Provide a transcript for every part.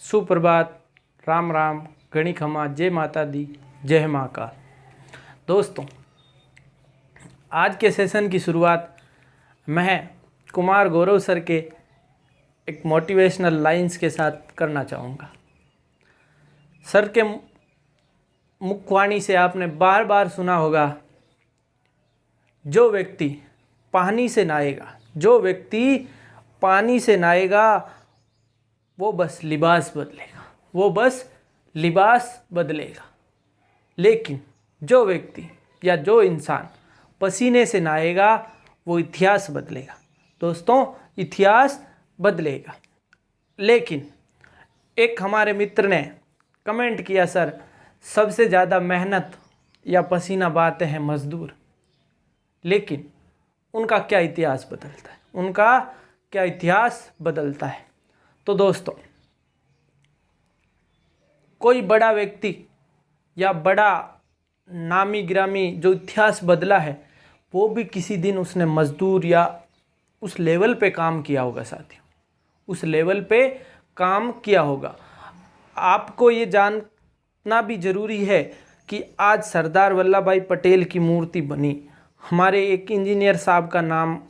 सुप्रभात, राम राम, घणी खमा, जय माता दी, जय महाकाल। दोस्तों, आज के सेशन की शुरुआत मैं कुमार गौरव सर के एक मोटिवेशनल लाइंस के साथ करना चाहूँगा। सर के मुखवाणी से आपने बार बार सुना होगा, जो व्यक्ति पानी से नहाएगा वो बस लिबास बदलेगा, लेकिन जो व्यक्ति या जो इंसान पसीने से नहाएगा वो इतिहास बदलेगा। दोस्तों, इतिहास बदलेगा। लेकिन एक हमारे मित्र ने कमेंट किया, सर सबसे ज़्यादा मेहनत या पसीना बहाते हैं मजदूर, लेकिन उनका क्या इतिहास बदलता है? तो दोस्तों, कोई बड़ा व्यक्ति या बड़ा नामी गिरामी जो इतिहास बदला है, वो भी किसी दिन उसने मजदूर या उस लेवल पे काम किया होगा। साथियों, उस लेवल पे काम किया होगा। आपको ये जानना भी ज़रूरी है कि आज सरदार वल्लभ भाई पटेल की मूर्ति बनी। हमारे एक इंजीनियर साहब का नाम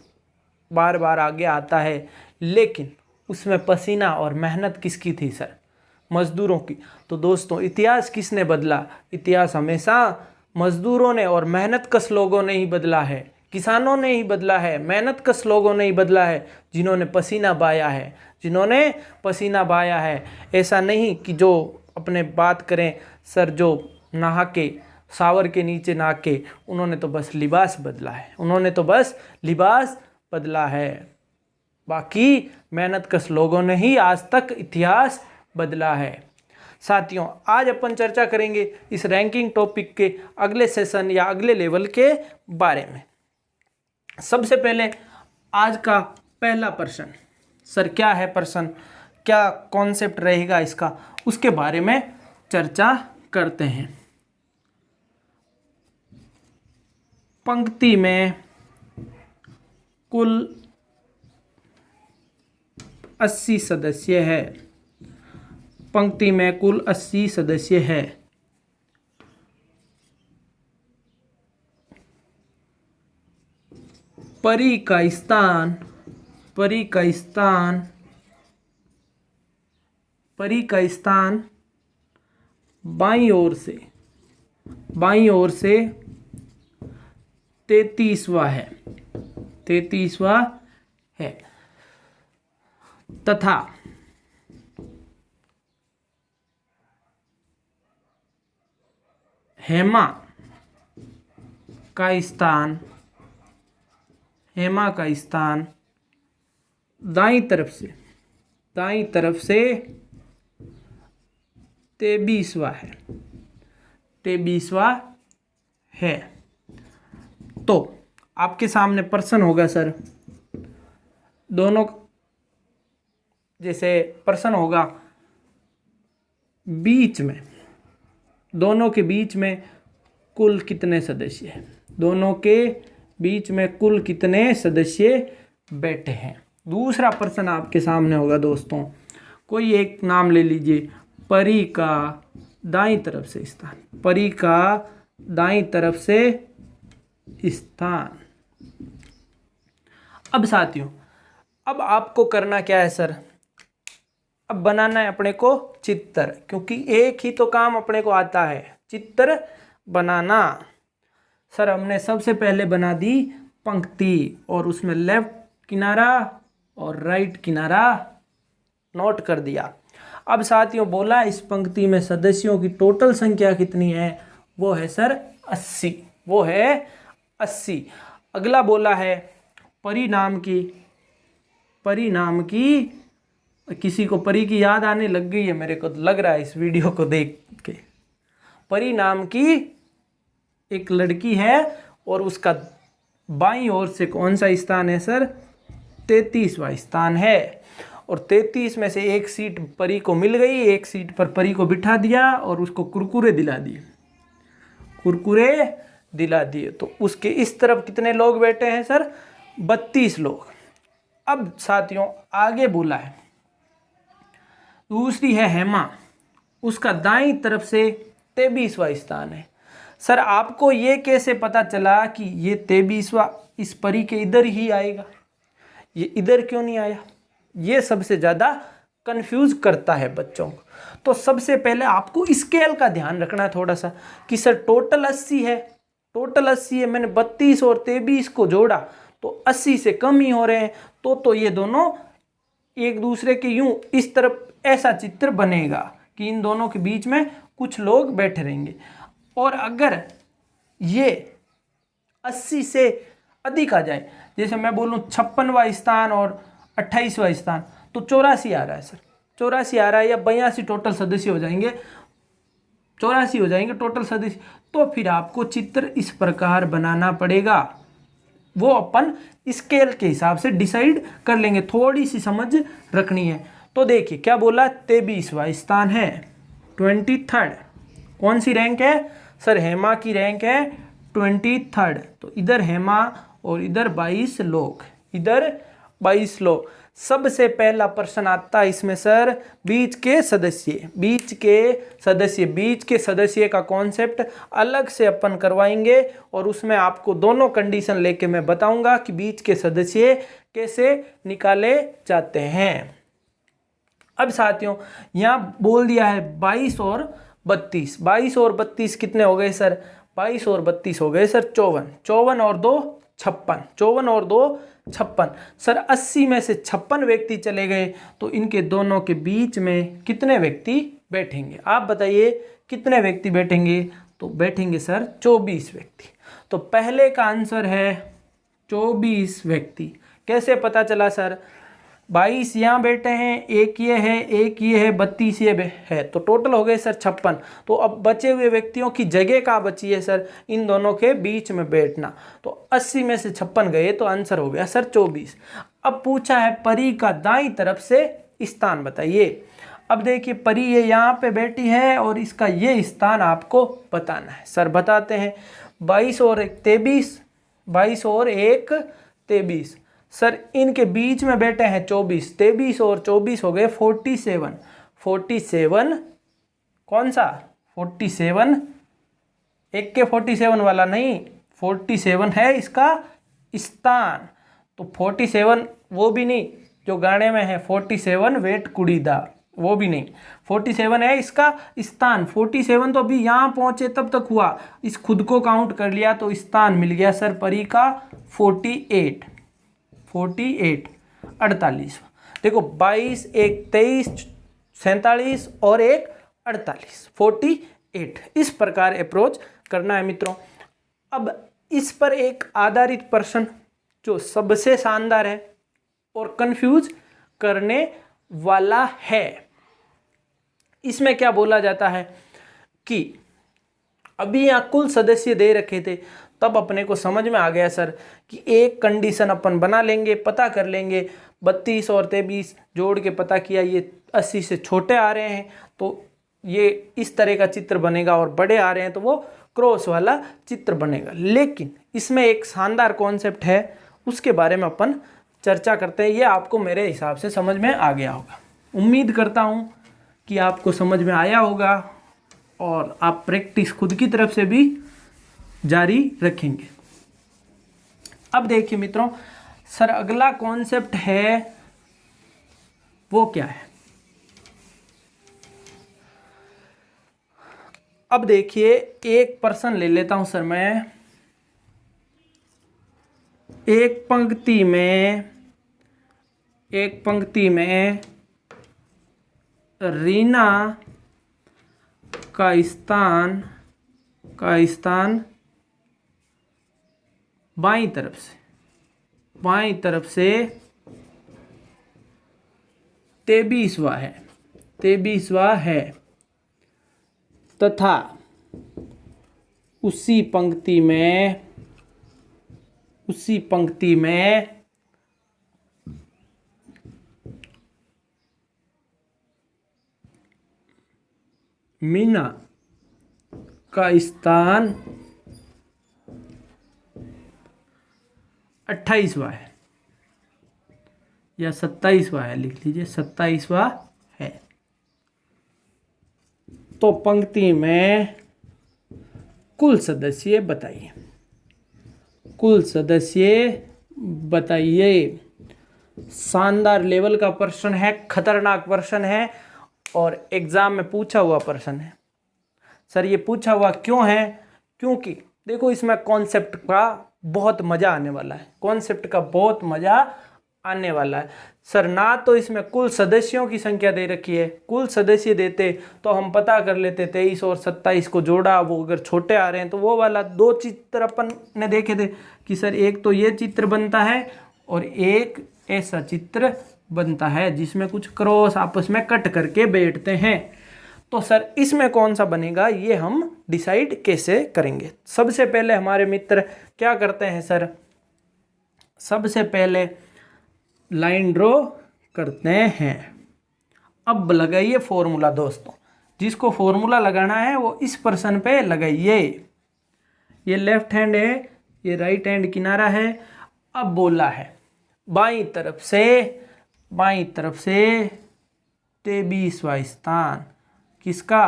बार बार आगे आता है, लेकिन उसमें पसीना और मेहनत किसकी थी सर? मज़दूरों की। तो दोस्तों, इतिहास किसने बदला? इतिहास हमेशा मज़दूरों ने और मेहनत कश लोगों ने ही बदला है। किसानों ने ही बदला है, मेहनत कश लोगों ने ही बदला है, जिन्होंने पसीना बहाया है। ऐसा नहीं कि जो अपने बात करें सर, जो नहा के शावर के नीचे नहा के उन्होंने तो बस लिबास बदला है। बाकी मेहनत कश लोगों ने ही आज तक इतिहास बदला है। साथियों, आज अपन चर्चा करेंगे इस रैंकिंग टॉपिक के अगले सेशन या अगले लेवल के बारे में। सबसे पहले आज का पहला प्रश्न, सर क्या है प्रश्न, क्या कॉन्सेप्ट रहेगा इसका, उसके बारे में चर्चा करते हैं। पंक्ति में कुल 80 सदस्य है। पंक्ति में कुल 80 सदस्य है। परी का स्थान बाईं ओर से 33वां है तथा हेमा का स्थान दाईं तरफ से 23वां है। तो आपके सामने प्रश्न होगा सर, दोनों जैसे प्रश्न होगा, दोनों के बीच में कुल कितने सदस्य हैं? दोनों के बीच में कुल कितने सदस्य बैठे हैं? दूसरा प्रश्न आपके सामने होगा दोस्तों, कोई एक नाम ले लीजिए, परी का दाईं तरफ से स्थान। अब साथियों, अब आपको करना क्या है सर? अब बनाना है अपने को चित्र, क्योंकि एक ही तो काम अपने को आता है, चित्र बनाना। सर हमने सबसे पहले बना दी पंक्ति और उसमें लेफ्ट किनारा और राइट किनारा नोट कर दिया। अब साथियों बोला, इस पंक्ति में सदस्यों की टोटल संख्या कितनी है? वो है सर 80। अगला बोला है परिणाम की, किसी को परी की याद आने लग गई है, मेरे को लग रहा है इस वीडियो को देख के। परी नाम की एक लड़की है और उसका बाईं ओर से कौन सा स्थान है सर? 33वां स्थान है। और 33 में से एक सीट परी को मिल गई, एक सीट पर परी को बिठा दिया और उसको कुरकुरे दिला दिए। तो उसके इस तरफ कितने लोग बैठे हैं सर? 32 लोग। अब साथियों आगे बोला है, दूसरी है हेमा, उसका दाईं तरफ से 23वां स्थान है। सर आपको ये कैसे पता चला कि ये 23वां इस परी के इधर ही आएगा, ये इधर क्यों नहीं आया? ये सबसे ज़्यादा कंफ्यूज करता है बच्चों को। तो सबसे पहले आपको स्केल का ध्यान रखना है थोड़ा सा कि सर टोटल 80 है, टोटल 80 है, मैंने 32 और 23 को जोड़ा तो 80 से कम ही हो रहे हैं, तो ये दोनों एक दूसरे के यूं इस तरफ ऐसा चित्र बनेगा कि इन दोनों के बीच में कुछ लोग बैठे रहेंगे। और अगर ये 80 से अधिक आ जाए, जैसे मैं बोलूं 56वां स्थान और 28वां स्थान, तो 84 आ रहा है सर, 84 आ रहा है, या 82 टोटल सदस्य हो जाएंगे, 84 हो जाएंगे टोटल सदस्य। तो फिर आपको चित्र इस प्रकार बनाना पड़ेगा, वो अपन स्केल के हिसाब से डिसाइड कर लेंगे, थोड़ी सी समझ रखनी है। तो देखिए क्या बोला, 23वां स्थान है, 23rd। कौन सी रैंक है सर? हेमा की रैंक है 23rd। तो इधर हेमा और इधर 22 लोग, इधर 22 लोग। सबसे पहला प्रश्न आता है इसमें सर, बीच के सदस्य, बीच के सदस्य, बीच के सदस्य का कॉन्सेप्ट अलग से अपन करवाएंगे और उसमें आपको दोनों कंडीशन लेके मैं बताऊंगा कि बीच के सदस्य कैसे निकाले जाते हैं। अब साथियों यहाँ बोल दिया है 22 और 32, 22 और 32 कितने हो गए सर? 22 और 32 हो गए सर 54, 54 और 2 56, 54 और 2 56। सर 80 में से 56 व्यक्ति चले गए तो इनके दोनों के बीच में कितने व्यक्ति बैठेंगे? आप बताइए कितने व्यक्ति बैठेंगे? तो बैठेंगे सर 24 व्यक्ति। तो पहले का आंसर है 24 व्यक्ति। कैसे पता चला सर? 22 यहाँ बैठे हैं, एक ये है, एक ये है, 32 ये है, तो टोटल हो गए सर 56। तो अब बचे हुए व्यक्तियों की जगह कहाँ बची है सर? इन दोनों के बीच में बैठना। तो 80 में से 56 गए तो आंसर हो गया सर 24। अब पूछा है परी का दाईं तरफ से स्थान बताइए। अब देखिए परी ये यहाँ पे बैठी है और इसका ये स्थान आपको बताना है। सर बताते हैं, 22 और 1 23, 22 और 1 23। सर इनके बीच में बैठे हैं 24, 23 और 24 हो गए 47। 47 कौन सा? 47 एक के 47 वाला नहीं, 47 है इसका स्थान। तो 47 वो भी नहीं जो गाने में है, 47 वेट कुड़ीदा, वो भी नहीं, 47 है इसका स्थान। 47 तो अभी यहाँ पहुँचे तब तक हुआ, इस खुद को काउंट कर लिया तो स्थान मिल गया सर परी का 48, 48। देखो 22, 1 23, 47 और 1 48, 48। इस प्रकार अप्रोच करना है मित्रों। अब इस पर एक आधारित प्रश्न जो सबसे शानदार है और कंफ्यूज करने वाला है, इसमें क्या बोला जाता है कि अभी यहाँ कुल सदस्य दे रखे थे, तब अपने को समझ में आ गया सर कि एक कंडीशन अपन बना लेंगे, पता कर लेंगे, 32 और 23 जोड़ के पता किया ये 80 से छोटे आ रहे हैं तो ये इस तरह का चित्र बनेगा, और बड़े आ रहे हैं तो वो क्रॉस वाला चित्र बनेगा। लेकिन इसमें एक शानदार कॉन्सेप्ट है, उसके बारे में अपन चर्चा करते हैं। ये आपको मेरे हिसाब से समझ में आ गया होगा, उम्मीद करता हूँ कि आपको समझ में आया होगा और आप प्रैक्टिस खुद की तरफ से भी जारी रखेंगे। अब देखिए मित्रों, सर अगला कॉन्सेप्ट है वो क्या है? अब देखिए एक पर्सन ले लेता हूं सर मैं, एक पंक्ति में रीना का स्थान बाईं तरफ से 23वां है तथा उसी पंक्ति में मीना का स्थान 28वां है या 27वां है, लिख लीजिए 27वां है। तो पंक्ति में कुल सदस्य बताइए, कुल सदस्य बताइए। शानदार लेवल का प्रश्न है, खतरनाक प्रश्न है और एग्जाम में पूछा हुआ प्रश्न है। सर ये पूछा हुआ क्यों है? क्योंकि देखो इसमें कॉन्सेप्ट का बहुत मजा आने वाला है, कॉन्सेप्ट का बहुत मजा आने वाला है। सर ना तो इसमें कुल सदस्यों की संख्या दे रखी है, कुल सदस्य देते तो हम पता कर लेते 23 और 27 को जोड़ा, वो अगर छोटे आ रहे हैं तो वो वाला दो चित्र अपन ने देखे थे कि सर एक तो ये चित्र बनता है और एक ऐसा चित्र बनता है जिसमें कुछ क्रॉस आपस में कट करके बैठते हैं। तो सर इसमें कौन सा बनेगा ये हम डिसाइड कैसे करेंगे? सबसे पहले हमारे मित्र क्या करते हैं सर, सबसे पहले लाइन ड्रॉ करते हैं। अब लगाइए फॉर्मूला दोस्तों, जिसको फॉर्मूला लगाना है वो इस प्रश्न पे लगाइए। ये लेफ्ट हैंड है, ये राइट हैंड किनारा है। अब बोला है बाईं तरफ से 23वां स्थान किसका?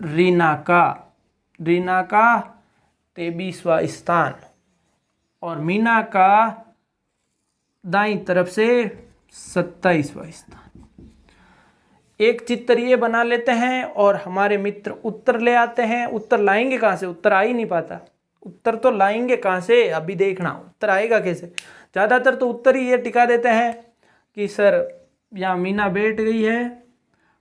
रीना का 23वां स्थान और मीना का दाईं तरफ से 27वां स्थान। एक चित्र ये बना लेते हैं और हमारे मित्र उत्तर ले आते हैं। उत्तर लाएंगे कहाँ से? उत्तर आ ही नहीं पाता। उत्तर तो लाएंगे कहाँ से? अभी देखना उत्तर आएगा कैसे। ज़्यादातर तो उत्तर ही ये टिका देते हैं कि सर यहाँ मीना बैठ गई है।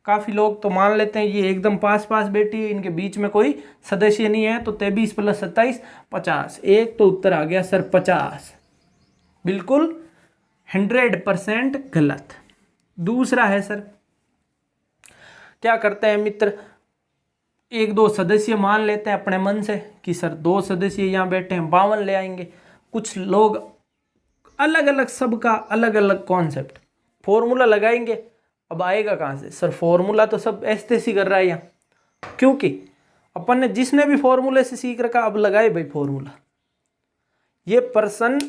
काफ़ी लोग तो मान लेते हैं ये एकदम पास पास बैठी है, इनके बीच में कोई सदस्य नहीं है। तो 23 + 27 50। एक तो उत्तर आ गया सर 50, बिल्कुल 100% गलत। दूसरा है सर, क्या करते हैं मित्र, एक दो सदस्य मान लेते हैं अपने मन से कि सर 2 सदस्य यहाँ बैठे हैं, 52 ले आएंगे। कुछ लोग अलग अलग, सबका अलग अलग कॉन्सेप्ट, फॉर्मूला लगाएंगे। अब आएगा कहाँ से सर? फॉर्मूला तो सब ऐसे ही कर रहा है यहाँ, क्योंकि अपन ने जिसने भी फॉर्मूले से सीख रखा अब लगाए भाई फॉर्मूला। ये प्रश्न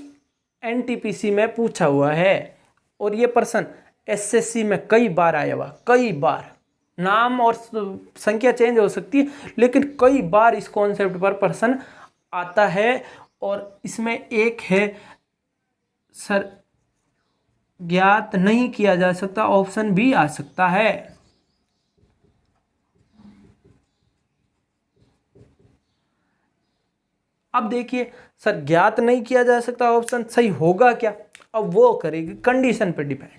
एनटीपीसी में पूछा हुआ है और ये प्रश्न एसएससी में कई बार आया हुआ, कई बार। नाम और संख्या चेंज हो सकती है लेकिन कई बार इस कॉन्सेप्ट पर प्रश्न आता है। और इसमें एक है सर ज्ञात नहीं किया जा सकता, ऑप्शन भी आ सकता है। अब देखिए सर ज्ञात नहीं किया जा सकता ऑप्शन सही होगा क्या? अब वो करेगी कंडीशन पर डिपेंड।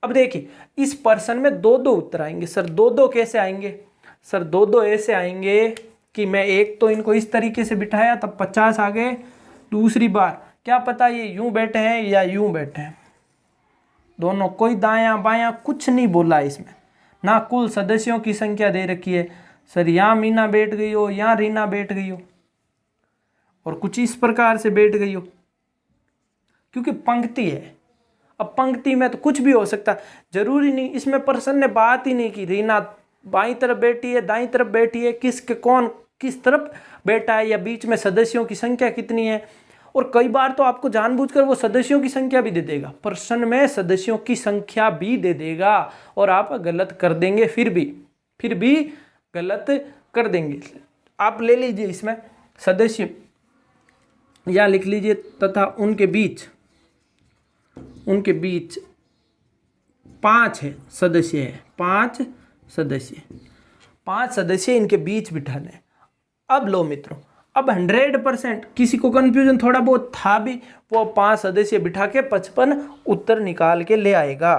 अब देखिए इस पर्सन में 2-2 उत्तर आएंगे। सर 2-2 कैसे आएंगे? सर 2-2 ऐसे आएंगे कि मैं एक तो इनको इस तरीके से बिठाया तब 50 आ गए। दूसरी बार क्या पता ये यूं बैठे हैं या यूं बैठे हैं, दोनों, कोई दायां बायां कुछ नहीं बोला इसमें। ना कुल सदस्यों की संख्या दे रखी है सर, यहाँ मीना बैठ गई हो, यहाँ रीना बैठ गई हो और कुछ इस प्रकार से बैठ गई हो, क्योंकि पंक्ति है। अब पंक्ति में तो कुछ भी हो सकता, जरूरी नहीं। इसमें पर्सन ने बात ही नहीं की रीना बाईं तरफ बैठी है, दाईं तरफ बैठी है, किसके कौन किस तरफ बैठा है या बीच में सदस्यों की संख्या कितनी है। और कई बार तो आपको जानबूझकर वो सदस्यों की संख्या भी दे देगा, प्रश्न में सदस्यों की संख्या भी दे देगा और आप गलत कर देंगे, फिर भी गलत कर देंगे। आप ले लीजिए इसमें सदस्य या लिख लीजिए तथा उनके बीच 5 है सदस्य है, 5 सदस्य इनके बीच बिठाने। अब लो मित्रों, अब 100% किसी को कंफ्यूजन थोड़ा बहुत था भी, वो 5 सदस्य बिठा के 55 उत्तर निकाल के ले आएगा।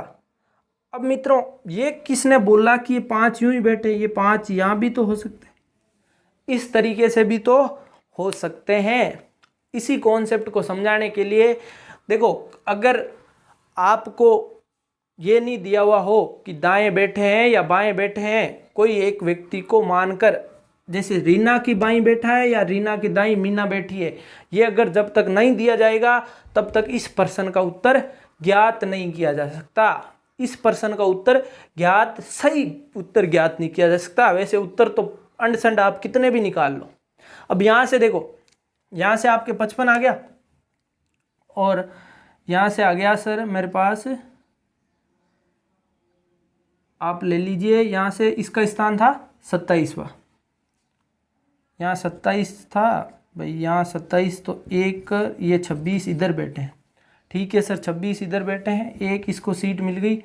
अब मित्रों ये किसने बोला कि ये 5 यूं ही बैठे, ये 5 यहाँ भी तो हो सकते हैं, इस तरीके से भी तो हो सकते हैं। इसी कॉन्सेप्ट को समझाने के लिए देखो, अगर आपको ये नहीं दिया हुआ हो कि दाएं बैठे हैं या बाएं बैठे हैं, कोई एक व्यक्ति को मानकर, जैसे रीना की बाईं बैठा है या रीना की दाईं मीना बैठी है, ये अगर जब तक नहीं दिया जाएगा तब तक इस प्रश्न का उत्तर ज्ञात नहीं किया जा सकता। इस प्रश्न का उत्तर ज्ञात, सही उत्तर ज्ञात नहीं किया जा सकता। वैसे उत्तर तो अंड आप कितने भी निकाल लो। अब यहाँ से देखो, यहाँ से आपके 55 आ गया और यहाँ से आ गया सर मेरे पास आप ले लीजिए, यहाँ से इसका स्थान था 27वां, यहाँ 27 था भाई, यहाँ 27 तो एक, ये 26 इधर बैठे हैं। ठीक है सर, 26 इधर बैठे हैं, एक इसको सीट मिल गई,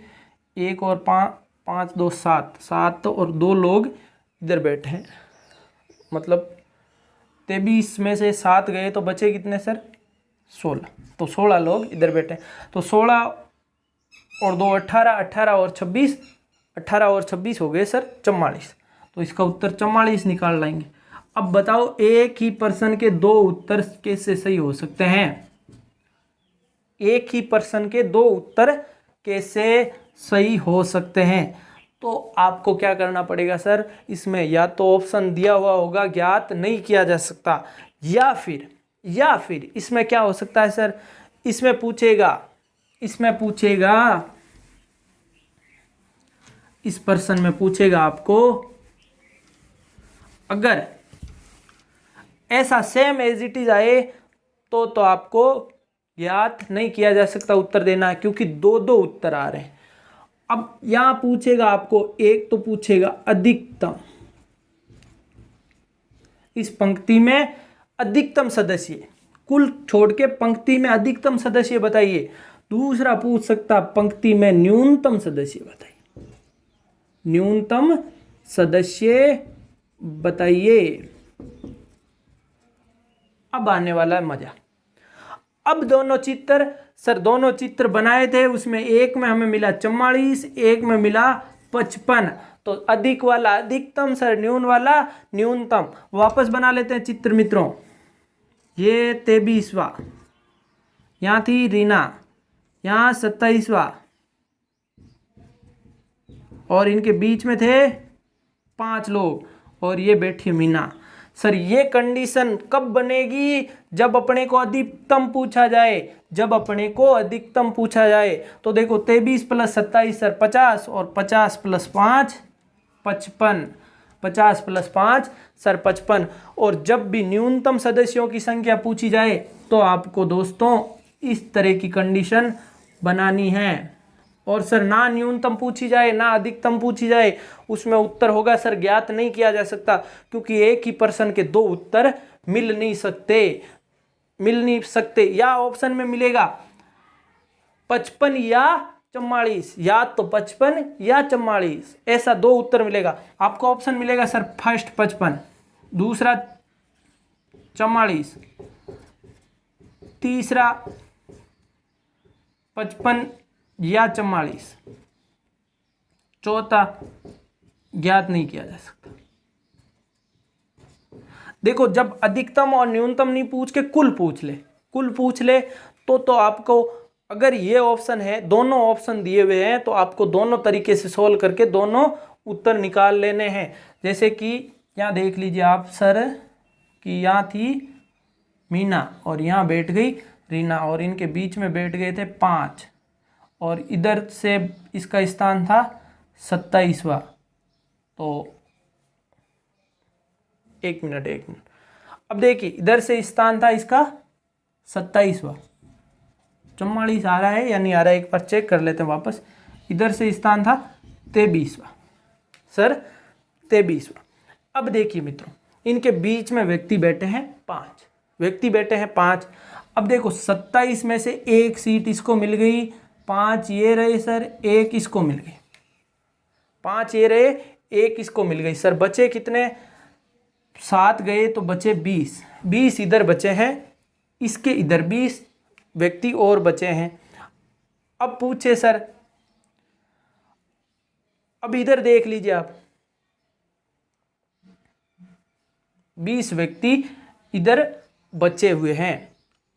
एक और 5 2 7, 7 और 2 लोग इधर बैठे हैं। मतलब 23 में से 7 गए तो बचे कितने सर? 16। तो 16 लोग इधर बैठे हैं। तो 16 और 2 18, 18 और 26, 18 और 26 हो गए सर 44। तो इसका उत्तर 44 निकाल लाएंगे। अब बताओ एक ही पर्सन के 2 उत्तर कैसे सही हो सकते हैं? एक ही पर्सन के 2 उत्तर कैसे सही हो सकते हैं? तो आपको क्या करना पड़ेगा सर, इसमें या तो ऑप्शन दिया हुआ होगा ज्ञात नहीं किया जा सकता, या फिर इसमें क्या हो सकता है सर, इसमें पूछेगा इस पर्सन में पूछेगा आपको, अगर ऐसा सेम एज इट इज आए तो आपको ज्ञात नहीं किया जा सकता उत्तर देना है, क्योंकि 2 उत्तर आ रहे हैं। अब यहां पूछेगा आपको, एक तो पूछेगा अधिकतम, इस पंक्ति में अधिकतम सदस्य, कुल छोड़ के पंक्ति में अधिकतम सदस्य बताइए। दूसरा पूछ सकता पंक्ति में न्यूनतम सदस्य बताइए, न्यूनतम सदस्य बताइए। अब आने वाला है मजा। अब दोनों चित्र बनाए थे, उसमें एक में हमें मिला 44, एक में मिला 55। तो अधिक वाला अधिकतम सर, न्यून वाला न्यूनतम। वापस बना लेते हैं चित्र मित्रों। ये 23वां, यहाँ थी रीना, यहाँ 27वां, और इनके बीच में थे 5 लोग, और ये बैठी मीना। सर ये कंडीशन कब बनेगी? जब अपने को अधिकतम पूछा जाए। तो देखो 23 + 27 सर 50, और 50 + 5 55, 50 + 5 सर 55। और जब भी न्यूनतम सदस्यों की संख्या पूछी जाए तो आपको दोस्तों इस तरह की कंडीशन बनानी है। और सर ना न्यूनतम पूछी जाए ना अधिकतम पूछी जाए, उसमें उत्तर होगा सर ज्ञात नहीं किया जा सकता, क्योंकि एक ही पर्सन के 2 उत्तर मिल नहीं सकते। या ऑप्शन में मिलेगा 55 या 44, या तो 55 या 44, ऐसा 2 उत्तर मिलेगा आपको। ऑप्शन मिलेगा सर फर्स्ट 55, दूसरा 44, तीसरा 55 या 44, चौथा ज्ञात नहीं किया जा सकता। देखो जब अधिकतम और न्यूनतम नहीं पूछ के कुल पूछ ले तो आपको, अगर ये ऑप्शन है, दोनों ऑप्शन दिए हुए हैं, तो आपको दोनों तरीके से सोल्व करके दोनों उत्तर निकाल लेने हैं। जैसे कि यहाँ देख लीजिए आप सर, कि यहाँ थी मीना और यहाँ बैठ गई रीना, और इनके बीच में बैठ गए थे 5, और इधर से इसका स्थान था 27वां। तो एक मिनट। अब देखिए इधर से स्थान था इसका 27वां, 44 आ रहा है या नहीं आ रहा है, एक बार चेक कर लेते हैं वापस। इधर से स्थान था 23वां सर, 23वां। अब देखिए मित्रों, इनके बीच में व्यक्ति बैठे हैं 5। अब देखो 27 में से एक सीट इसको मिल गई, 5 ये रहे सर, एक इसको मिल गई, 5 ये रहे, एक इसको मिल गई सर। बचे कितने? 7 गए तो बचे 20 इधर बचे हैं, इसके इधर 20 व्यक्ति और बचे हैं। अब पूछे सर, अब इधर देख लीजिए आप, 20 व्यक्ति इधर बचे हुए हैं।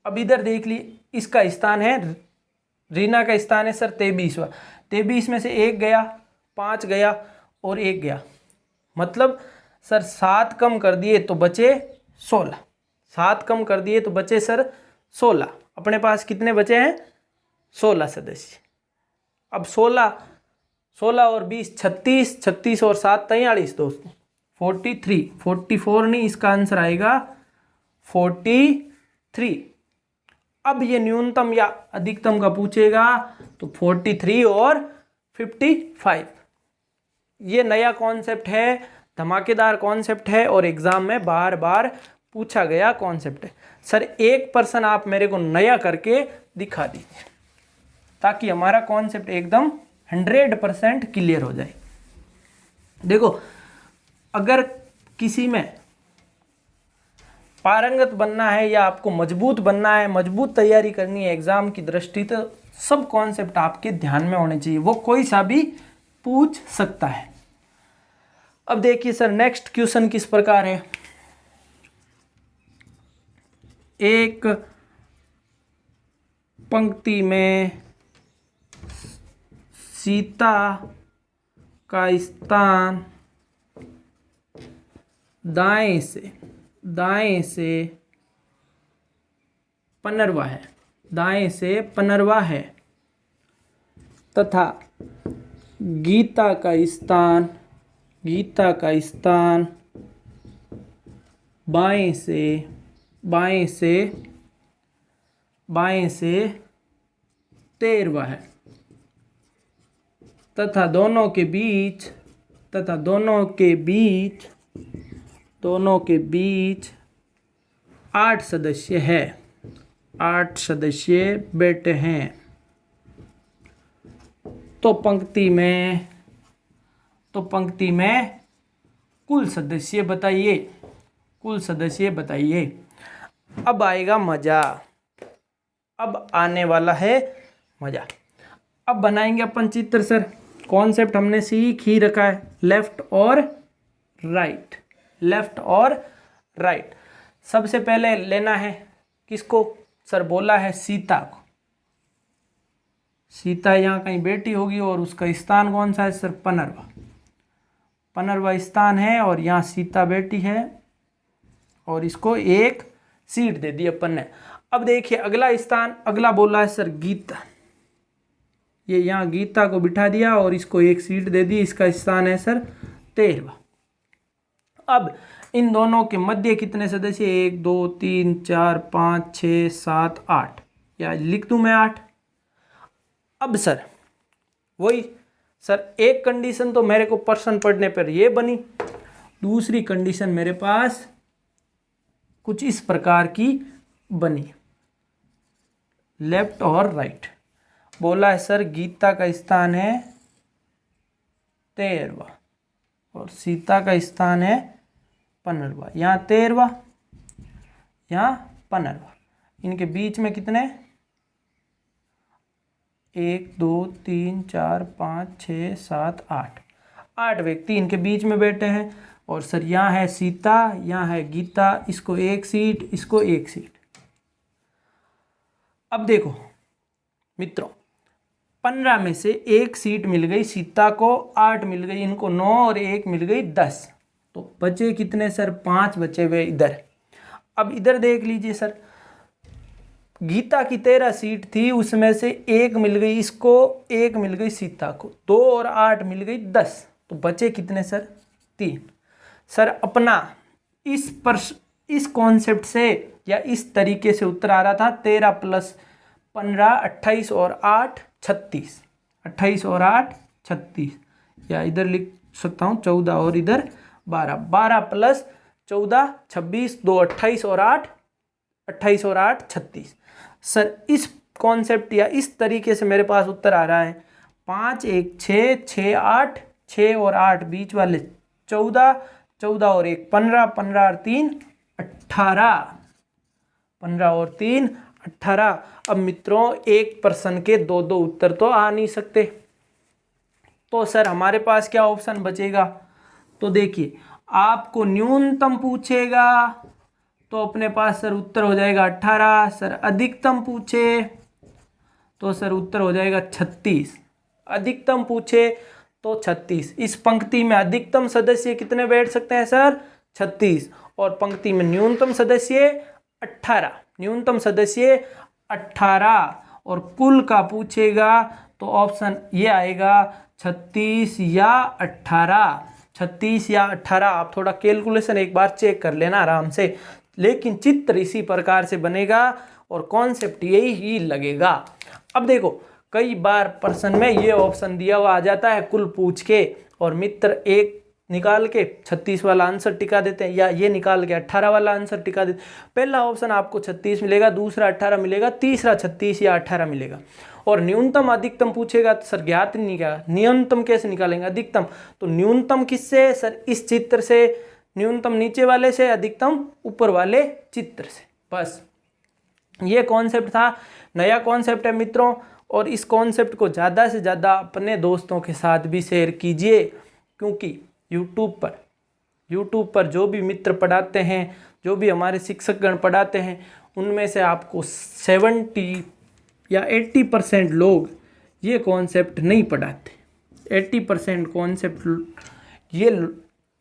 अब इधर देख लीजिए, इसका स्थान है, रीना का स्थान है सर 23वां। 23 में से एक गया, 5 गया और एक गया, मतलब सर 7 कम कर दिए तो बचे 16। 7 कम कर दिए तो बचे सर 16। अपने पास कितने बचे हैं? 16 सदस्य। अब 16 और 20 36, 36 और 7 43 दोस्तों, 44 नहीं, इसका आंसर आएगा 43। अब ये न्यूनतम या अधिकतम का पूछेगा तो 43 और 55। ये नया कॉन्सेप्ट है, धमाकेदार कॉन्सेप्ट है और एग्जाम में बार बार पूछा गया कॉन्सेप्ट है। सर 1% आप मेरे को नया करके दिखा दीजिए ताकि हमारा कॉन्सेप्ट एकदम 100% क्लियर हो जाए। देखो, अगर किसी में पारंगत बनना है या आपको मजबूत बनना है, मजबूत तैयारी करनी है एग्जाम की दृष्टि, तो सब कॉन्सेप्ट आपके ध्यान में होने चाहिए, वो कोई सा भी पूछ सकता है। अब देखिए सर, नेक्स्ट क्वेश्चन किस प्रकार है। एक पंक्ति में सीता का स्थान दाएं से 15वां है, दाएं से 15वां है, तथा गीता का स्थान बाएं से 13वां है, तथा दोनों के बीच 8 सदस्य है, 8 सदस्य बैठे हैं। तो पंक्ति में कुल सदस्य बताइए। अब आएगा मजा, अब आने वाला है मजा। अब बनाएंगे अपन चित्र। सर कॉन्सेप्ट हमने सीख ही रखा है, लेफ्ट और राइट। सबसे पहले लेना है किसको? सर बोला है सीता को। सीता यहाँ कहीं बैठी होगी और उसका स्थान कौन सा है? सर 15वां स्थान है और यहाँ सीता बैठी है और इसको एक सीट दे दी अपन ने। अब देखिए अगला बोला है सर गीता, ये यहाँ गीता को बिठा दिया और इसको एक सीट दे दी, इसका स्थान है सर 13वां। अब इन दोनों के मध्य कितने सदस्य? 1 2 3 4 5 6 7 8, या लिख दूं मैं 8। अब सर वही सर, एक कंडीशन तो मेरे को प्रश्न पढ़ने पर ये बनी, दूसरी कंडीशन मेरे पास कुछ इस प्रकार की बनी, लेफ्ट और राइट। बोला है सर गीता का स्थान है 13वां और सीता का स्थान है 15वां, यहाँ 13वां यहाँ 15वां, इनके बीच में कितने? 1 2 3 4 5 6 7 8 व्यक्ति इनके बीच में बैठे हैं। और सर यहाँ है सीता, यहाँ है गीता, इसको एक सीट, इसको एक सीट। अब देखो मित्रों, 15 में से एक सीट मिल गई सीता को, 8 मिल गई इनको, 9 और 1 मिल गई 10, तो बचे कितने सर? 5 बचे हुए इधर। अब इधर देख लीजिए सर, गीता की 13 सीट थी, उसमें से 1 मिल गई इसको, 1 मिल गई सीता को, 2 और 8 मिल गई 10, तो बचे कितने सर? 3। सर अपना इस कॉन्सेप्ट से या इस तरीके से उत्तर आ रहा था 13 + 15 28 और 8 36, 28 और 8 36, या इधर लिख सकता हूँ 14 और इधर 12, 12 + 14 26, 2 28 और 8 28 और 8 36। सर इस कॉन्सेप्ट या इस तरीके से मेरे पास उत्तर आ रहा है 5 1 6 6 8, 6 और 8 बीच वाले 14, 14 और 1 15, 15 और 3 18, 15 और 3 18। अब मित्रों एक प्रश्न के 2 उत्तर तो आ नहीं सकते, तो सर हमारे पास क्या ऑप्शन बचेगा? तो देखिए, आपको न्यूनतम पूछेगा तो अपने पास सर उत्तर हो जाएगा 18। सर अधिकतम पूछे तो सर उत्तर हो जाएगा 36, अधिकतम पूछे तो 36। इस पंक्ति में अधिकतम सदस्य कितने बैठ सकते हैं सर? 36, और पंक्ति में न्यूनतम सदस्य 18, न्यूनतम सदस्य 18, और कुल का पूछेगा तो ऑप्शन ये आएगा 36 या 18, 36 या 18। आप थोड़ा कैलकुलेशन एक बार चेक कर लेना आराम से, लेकिन चित्र इसी प्रकार से बनेगा और कॉन्सेप्ट यही ही लगेगा। अब देखो, कई बार प्रश्न में ये ऑप्शन दिया हुआ आ जाता है कुल पूछ के, और मित्र एक निकाल के 36 वाला आंसर टिका देते हैं, या ये निकाल के 18 वाला आंसर टिका देते हैं। पहला ऑप्शन आपको 36 मिलेगा, दूसरा 18 मिलेगा, तीसरा 36 या 18 मिलेगा। और न्यूनतम अधिकतम पूछेगा तो सर ज्ञात नहीं क्या, न्यूनतम कैसे निकालेंगे, अधिकतम तो न्यूनतम किससे सर, इस चित्र से, न्यूनतम नीचे वाले से, अधिकतम ऊपर वाले चित्र से। बस ये कॉन्सेप्ट था, नया कॉन्सेप्ट है मित्रों, और इस कॉन्सेप्ट को ज़्यादा से ज़्यादा अपने दोस्तों के साथ भी शेयर कीजिए, क्योंकि यूट्यूब पर जो भी मित्र पढ़ाते हैं, जो भी हमारे शिक्षकगण पढ़ाते हैं, उनमें से आपको 70 या 80% लोग ये कॉन्सेप्ट नहीं पढ़ाते। 80% कॉन्सेप्ट ये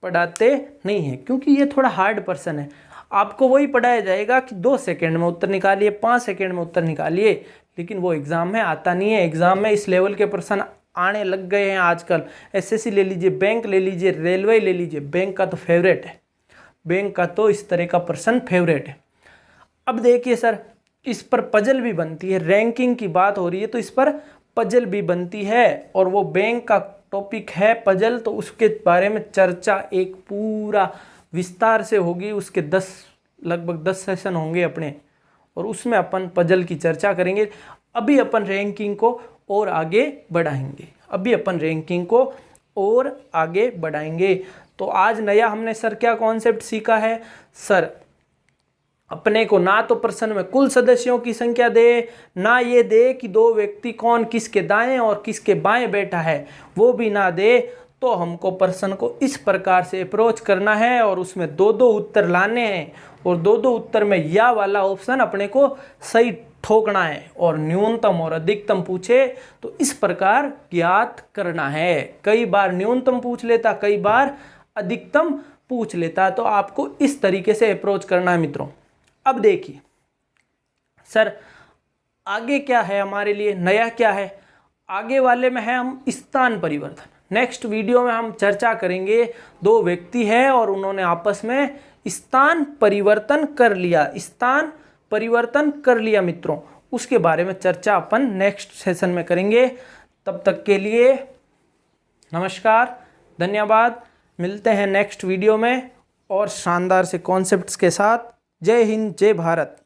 पढ़ाते नहीं हैं, क्योंकि ये थोड़ा हार्ड पर्सन है। आपको वही पढ़ाया जाएगा कि 2 सेकंड में उत्तर निकालिए, 5 सेकंड में उत्तर निकालिए, लेकिन वो एग्ज़ाम में आता नहीं है। एग्ज़ाम में इस लेवल के प्रश्न आने लग गए हैं आजकल। एसएससी ले लीजिए, बैंक ले लीजिए, रेलवे ले लीजिए, बैंक का तो फेवरेट है, बैंक का तो इस तरह का प्रश्न फेवरेट है। अब देखिए सर, इस पर पजल भी बनती है, रैंकिंग की बात हो रही है तो इस पर पजल भी बनती है, और वो बैंक का टॉपिक है पजल, तो उसके बारे में चर्चा एक पूरा विस्तार से होगी। उसके लगभग 10 सेशन होंगे अपने, और उसमें अपन पजल की चर्चा करेंगे। अभी अपन रैंकिंग को और आगे बढ़ाएंगे, तो आज नया हमने सर क्या कॉन्सेप्ट सीखा है सर, अपने को ना तो प्रश्न में कुल सदस्यों की संख्या दे, ना ये दे कि 2 व्यक्ति कौन किसके दाएं और किसके बाएं बैठा है, वो भी ना दे, तो हमको प्रश्न को इस प्रकार से अप्रोच करना है, और उसमें 2-2 उत्तर लाने हैं, और 2-2 उत्तर में या वाला ऑप्शन अपने को सही ठोकना है, और न्यूनतम और अधिकतम पूछे तो इस प्रकार ज्ञात करना है। कई बार न्यूनतम पूछ लेता, कई बार अधिकतम पूछ लेता, तो आपको इस तरीके से अप्रोच करना है मित्रों। अब देखिए सर, आगे क्या है हमारे लिए, नया क्या है, आगे वाले में है हम स्थान परिवर्तन। नेक्स्ट वीडियो में हम चर्चा करेंगे, 2 व्यक्ति हैं और उन्होंने आपस में स्थान परिवर्तन कर लिया मित्रों, उसके बारे में चर्चा अपन नेक्स्ट सेशन में करेंगे। तब तक के लिए नमस्कार, धन्यवाद, मिलते हैं नेक्स्ट वीडियो में और शानदार से कॉन्सेप्ट्स के साथ। जय हिंद, जय भारत।